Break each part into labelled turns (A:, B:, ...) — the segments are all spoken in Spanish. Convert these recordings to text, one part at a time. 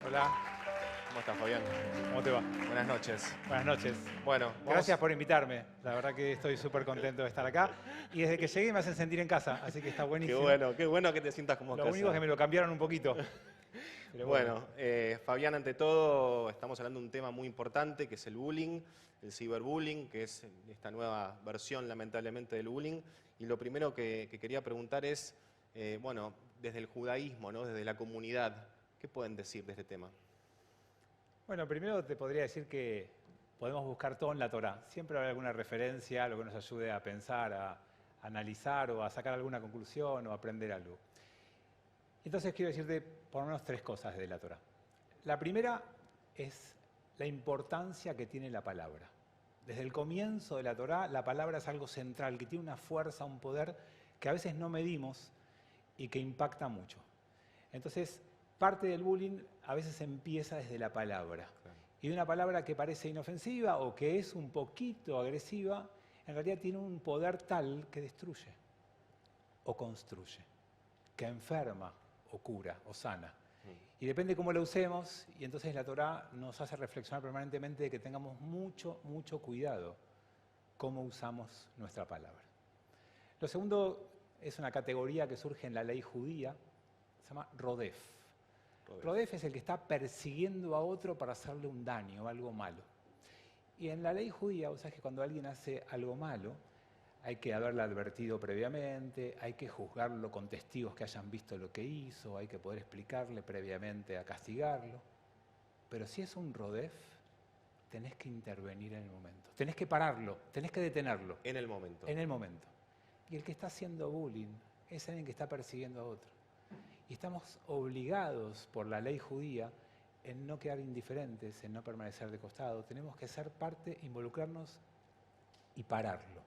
A: Hola, ¿cómo estás, Fabián?
B: ¿Cómo te va?
A: Buenas noches.
B: Buenas noches.
A: Bueno,
B: Gracias por invitarme. La verdad que estoy súper contento de estar acá. Y desde que llegué me hacen sentir en casa, así que está buenísimo.
A: qué bueno que te sientas como
B: Lo
A: casa.
B: único es que me lo cambiaron un poquito. Pero
A: Bueno, Fabián, ante todo, estamos hablando de un tema muy importante, que es el bullying, el ciberbullying, que es esta nueva versión, lamentablemente, del bullying. Y lo primero que quería preguntar es, bueno, desde el judaísmo, ¿no? Desde la comunidad, ¿qué pueden decir de este tema?
B: Bueno, primero te podría decir que podemos buscar todo en la Torá. Siempre habrá alguna referencia, algo que nos ayude a pensar, a analizar o a sacar alguna conclusión o a aprender algo. Entonces quiero decirte por lo menos tres cosas de la Torá. La primera es la importancia que tiene la palabra. Desde el comienzo de la Torá, la palabra es algo central, que tiene una fuerza, un poder que a veces no medimos y que impacta mucho. Entonces, parte del bullying a veces empieza desde la palabra.
A: Claro.
B: Y de una palabra que parece inofensiva o que es un poquito agresiva, en realidad tiene un poder tal que destruye o construye, que enferma o cura o sana. Y depende cómo la usemos, y entonces la Torá nos hace reflexionar permanentemente de que tengamos mucho, mucho cuidado cómo usamos nuestra palabra. Lo segundo es una categoría que surge en la ley judía, se llama rodef. Rodef es el que está persiguiendo a otro para hacerle un daño o algo malo. Y en la ley judía, o sea, que cuando alguien hace algo malo, hay que haberle advertido previamente, hay que juzgarlo con testigos que hayan visto lo que hizo, hay que poder explicarle previamente a castigarlo. Pero si es un rodef, tenés que intervenir en el momento. Tenés que pararlo, tenés que detenerlo.
A: En el momento.
B: En el momento. Y el que está haciendo bullying es alguien que está persiguiendo a otro. Y estamos obligados por la ley judía en no quedar indiferentes, en no permanecer de costado. Tenemos que ser parte, involucrarnos y pararlo.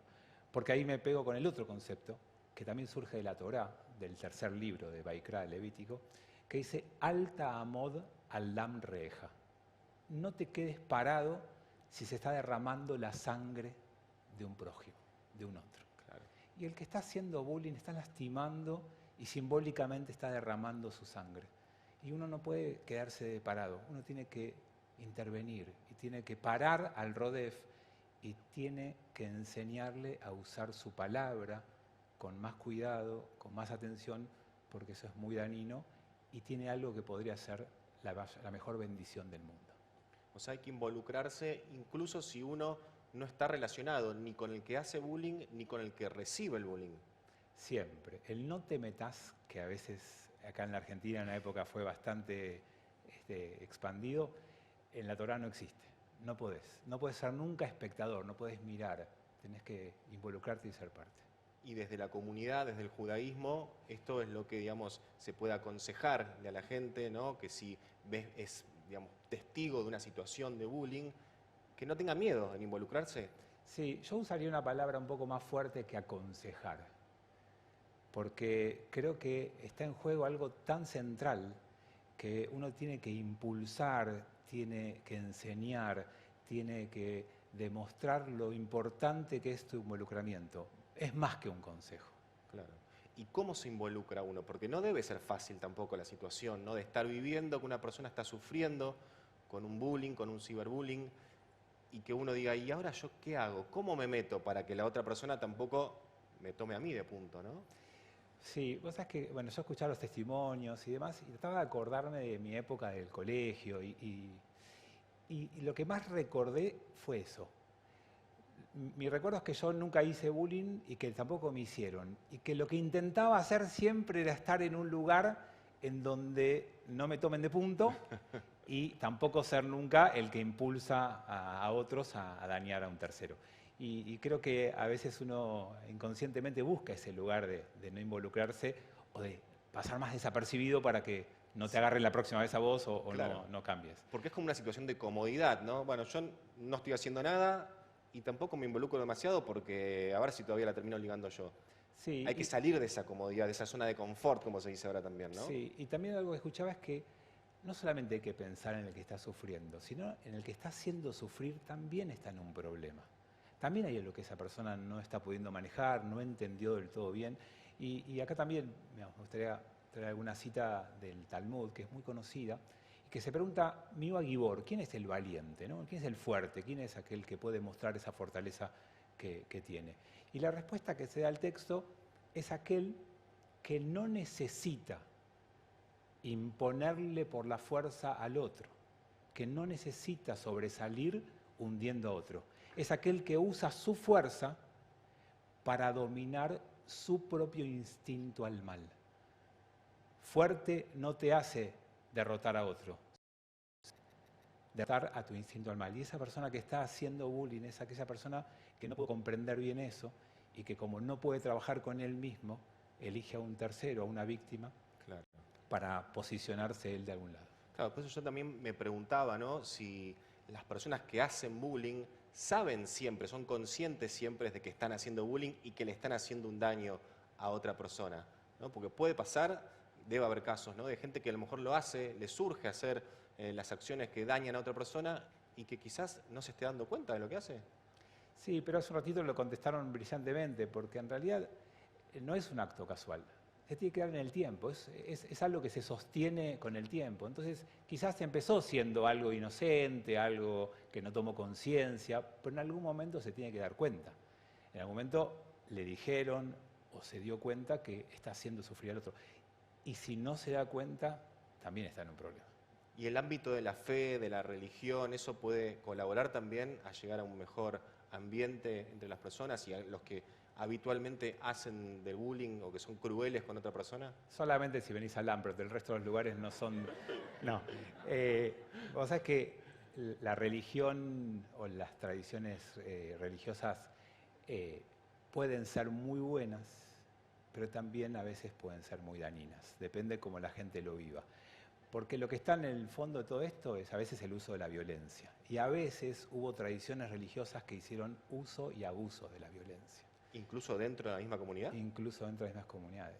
B: Porque ahí me pego con el otro concepto, que también surge de la Torá, del tercer libro de Baikra, Levítico, que dice, alta amod al-lam reeja. No te quedes parado si se está derramando la sangre de un prójimo, de un otro.
A: Claro.
B: Y el que está haciendo bullying está lastimando y simbólicamente está derramando su sangre. Y uno no puede quedarse parado, uno tiene que intervenir y tiene que parar al rodef y tiene que enseñarle a usar su palabra con más cuidado, con más atención, porque eso es muy dañino y tiene algo que podría ser la mejor bendición del mundo.
A: O sea, hay que involucrarse incluso si uno no está relacionado ni con el que hace bullying ni con el que recibe el bullying.
B: Siempre. El no te metas, que a veces acá en la Argentina en una época fue bastante expandido, en la Torá no existe. No podés. No podés ser nunca espectador, no podés mirar. Tenés que involucrarte y ser parte.
A: Y desde la comunidad, desde el judaísmo, esto es lo que, digamos, se puede aconsejarle a la gente, ¿no? Que si es, digamos, testigo de una situación de bullying, que no tenga miedo en involucrarse.
B: Sí, yo usaría una palabra un poco más fuerte que aconsejar, porque creo que está en juego algo tan central que uno tiene que impulsar, tiene que enseñar, tiene que demostrar lo importante que es tu involucramiento. Es más que un consejo.
A: Claro. ¿Y cómo se involucra uno? Porque no debe ser fácil tampoco la situación, ¿no? De estar viviendo que una persona está sufriendo con un bullying, con un ciberbullying, y que uno diga, ¿y ahora yo qué hago? ¿Cómo me meto para que la otra persona tampoco me tome a mí de punto, ¿no?
B: Sí, vos sabés que, bueno, yo escuchaba los testimonios y demás, y trataba de acordarme de mi época del colegio, y lo que más recordé fue eso. Mi recuerdo es que yo nunca hice bullying y que tampoco me hicieron, y que lo que intentaba hacer siempre era estar en un lugar en donde no me tomen de punto y tampoco ser nunca el que impulsa a otros a dañar a un tercero. Y creo que a veces uno inconscientemente busca ese lugar de no involucrarse o de pasar más desapercibido para que no te agarren la próxima vez a vos o
A: Claro.
B: no cambies.
A: Porque es como una situación de comodidad, ¿no? Bueno, yo no estoy haciendo nada y tampoco me involucro demasiado porque a ver si todavía la termino ligando yo.
B: Sí,
A: Hay que salir de esa comodidad, de esa zona de confort, como se dice ahora también, ¿no?
B: sí, y también algo que escuchaba es que no solamente hay que pensar en el que está sufriendo, sino en el que está haciendo sufrir también está en un problema. También hay algo que esa persona no está pudiendo manejar, no entendió del todo bien. Y acá también me gustaría traer alguna cita del Talmud, que es muy conocida, que se pregunta Miwa Gibor, ¿quién es el valiente? ¿No? ¿Quién es el fuerte? ¿Quién es aquel que puede mostrar esa fortaleza que tiene? Y la respuesta que se da al texto es aquel que no necesita imponerle por la fuerza al otro, que no necesita sobresalir hundiendo a otro. Es aquel que usa su fuerza para dominar su propio instinto al mal. Fuerte no te hace derrotar a otro, derrotar a tu instinto al mal. Y esa persona que está haciendo bullying es aquella persona que no puede comprender bien eso y que como no puede trabajar con él mismo, elige a un tercero, a una víctima,
A: Claro.
B: para posicionarse él de algún lado.
A: Claro, por eso yo también me preguntaba, ¿no? Si las personas que hacen bullying saben siempre, son conscientes siempre de que están haciendo bullying y que le están haciendo un daño a otra persona, ¿no? Porque puede pasar, debe haber casos, ¿no? De gente que a lo mejor lo hace, le surge hacer las acciones que dañan a otra persona y que quizás no se esté dando cuenta de lo que hace.
B: Sí, pero hace un ratito lo contestaron brillantemente, porque en realidad no es un acto casual. Se tiene que dar en el tiempo, es algo que se sostiene con el tiempo. Entonces, quizás empezó siendo algo inocente, algo que no tomó conciencia, pero en algún momento se tiene que dar cuenta. En algún momento le dijeron o se dio cuenta que está haciendo sufrir al otro. Y si no se da cuenta, también está en un problema.
A: Y el ámbito de la fe, de la religión, ¿eso puede colaborar también a llegar a un mejor ambiente entre las personas y a los que habitualmente hacen del bullying o que son crueles con otra persona?
B: Solamente si venís a Lampert, del resto de los lugares no son... No. Vos sabés que la religión o las tradiciones religiosas pueden ser muy buenas, pero también a veces pueden ser muy dañinas. Depende cómo la gente lo viva. Porque lo que está en el fondo de todo esto es a veces el uso de la violencia. Y a veces hubo tradiciones religiosas que hicieron uso y abuso de la violencia.
A: ¿Incluso dentro de la misma comunidad?
B: Incluso dentro de las mismas comunidades.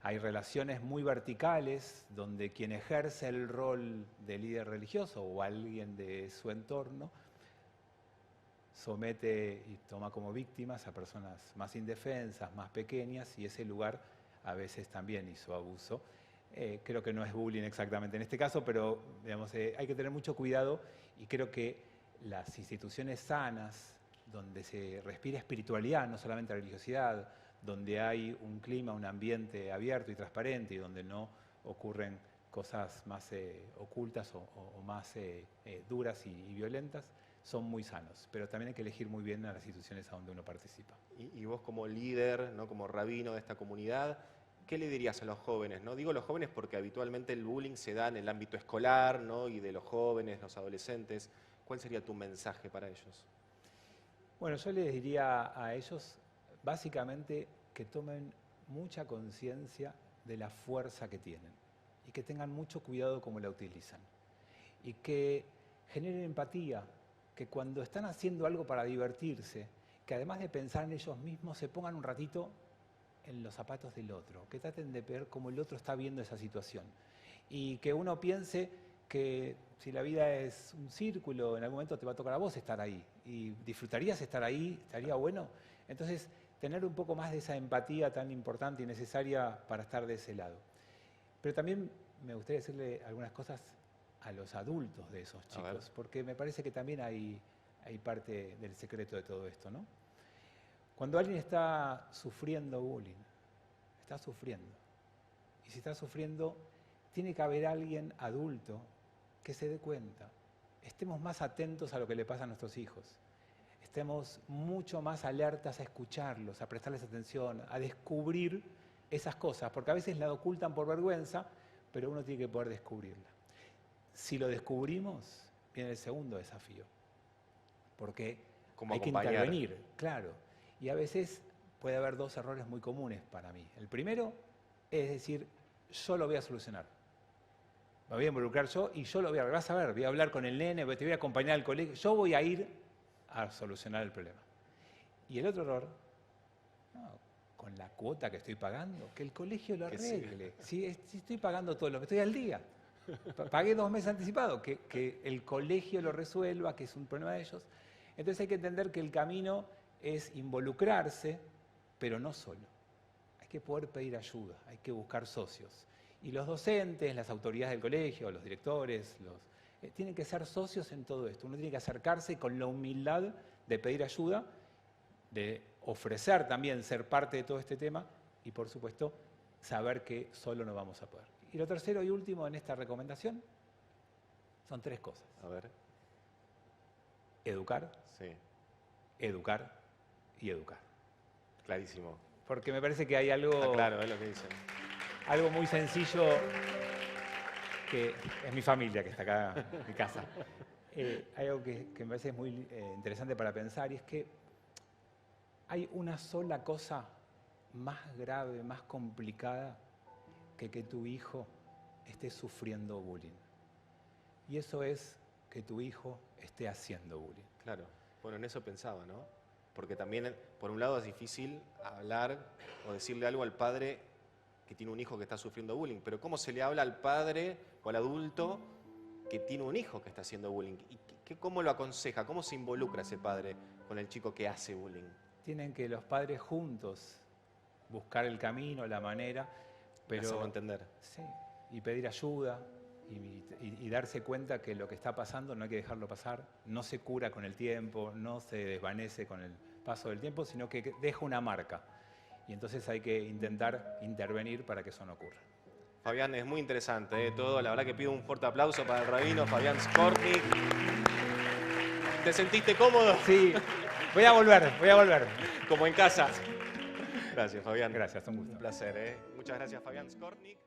B: Hay relaciones muy verticales donde quien ejerce el rol de líder religioso o alguien de su entorno somete y toma como víctimas a personas más indefensas, más pequeñas, y ese lugar a veces también hizo abuso. Creo que no es bullying exactamente en este caso, pero digamos, hay que tener mucho cuidado y creo que las instituciones sanas, donde se respira espiritualidad, no solamente religiosidad, donde hay un clima, un ambiente abierto y transparente y donde no ocurren cosas más ocultas o más duras y violentas, son muy sanos. Pero también hay que elegir muy bien a las instituciones a donde uno participa.
A: Y vos como líder, ¿no? Como rabino de esta comunidad, ¿qué le dirías a los jóvenes? ¿No? Digo los jóvenes porque habitualmente el bullying se da en el ámbito escolar, ¿no? Y de los jóvenes, los adolescentes. ¿Cuál sería tu mensaje para ellos?
B: Bueno, yo les diría a ellos básicamente que tomen mucha conciencia de la fuerza que tienen y que tengan mucho cuidado cómo la utilizan y que generen empatía, que cuando están haciendo algo para divertirse, que además de pensar en ellos mismos, se pongan un ratito en los zapatos del otro, que traten de ver cómo el otro está viendo esa situación y que uno piense que si la vida es un círculo, en algún momento te va a tocar a vos estar ahí y disfrutarías estar ahí, estaría bueno. Entonces, tener un poco más de esa empatía tan importante y necesaria para estar de ese lado. Pero también me gustaría decirle algunas cosas a los adultos de esos chicos, porque me parece que también hay parte del secreto de todo esto, ¿no? Cuando alguien está sufriendo bullying, está sufriendo. Y si está sufriendo, tiene que haber alguien adulto que se dé cuenta. Estemos más atentos a lo que le pasa a nuestros hijos. Estemos mucho más alertas a escucharlos, a prestarles atención, a descubrir esas cosas, porque a veces la ocultan por vergüenza, pero uno tiene que poder descubrirla. Si lo descubrimos, viene el segundo desafío, porque hay que intervenir, claro. Y a veces puede haber dos errores muy comunes para mí. El primero es decir, yo lo voy a solucionar. Me voy a involucrar yo y yo lo voy a, vas a ver, voy a hablar con el nene, te voy a acompañar al colegio, yo voy a ir a solucionar el problema. Y el otro error, no, con la cuota que estoy pagando, que el colegio lo arregle. Si estoy pagando todo lo que estoy al día, pagué 2 meses anticipados, que el colegio lo resuelva, que es un problema de ellos. Entonces hay que entender que el camino es involucrarse, pero no solo. Hay que poder pedir ayuda, hay que buscar socios. Y los docentes, las autoridades del colegio, los directores, tienen que ser socios en todo esto. Uno tiene que acercarse con la humildad de pedir ayuda, de ofrecer también ser parte de todo este tema y, por supuesto, saber que solo no vamos a poder. Y lo tercero y último en esta recomendación son 3 cosas.
A: A ver.
B: Educar,
A: Sí,
B: educar y educar.
A: clarísimo.
B: Porque me parece que hay algo,
A: Está claro, es lo que dicen.
B: algo muy sencillo que es mi familia que está acá en mi casa. Hay algo que me parece muy interesante para pensar y es que hay una sola cosa más grave, más complicada que tu hijo esté sufriendo bullying. Y eso es que tu hijo esté haciendo bullying.
A: Claro. Bueno, en eso pensaba, ¿no? Porque también, por un lado, es difícil hablar o decirle algo al padre que tiene un hijo que está sufriendo bullying. Pero ¿cómo se le habla al padre o al adulto que tiene un hijo que está haciendo bullying? ¿Y cómo lo aconseja? ¿Cómo se involucra ese padre con el chico que hace bullying?
B: Tienen que los padres juntos buscar el camino, la manera, pero
A: Hacerlo entender.
B: sí, y pedir ayuda y darse cuenta que lo que está pasando no hay que dejarlo pasar, no se cura con el tiempo, no se desvanece con el paso del tiempo, sino que deja una marca. Y entonces hay que intentar intervenir para que eso no ocurra.
A: Fabián, es muy interesante todo. La verdad que pido un fuerte aplauso para el rabino Fabián Skornik. ¿Te sentiste cómodo?
B: Sí, voy a volver.
A: Como en casa. Gracias, Fabián.
B: Gracias, un gusto.
A: Un placer, ¿eh? Muchas gracias, Fabián Skornik.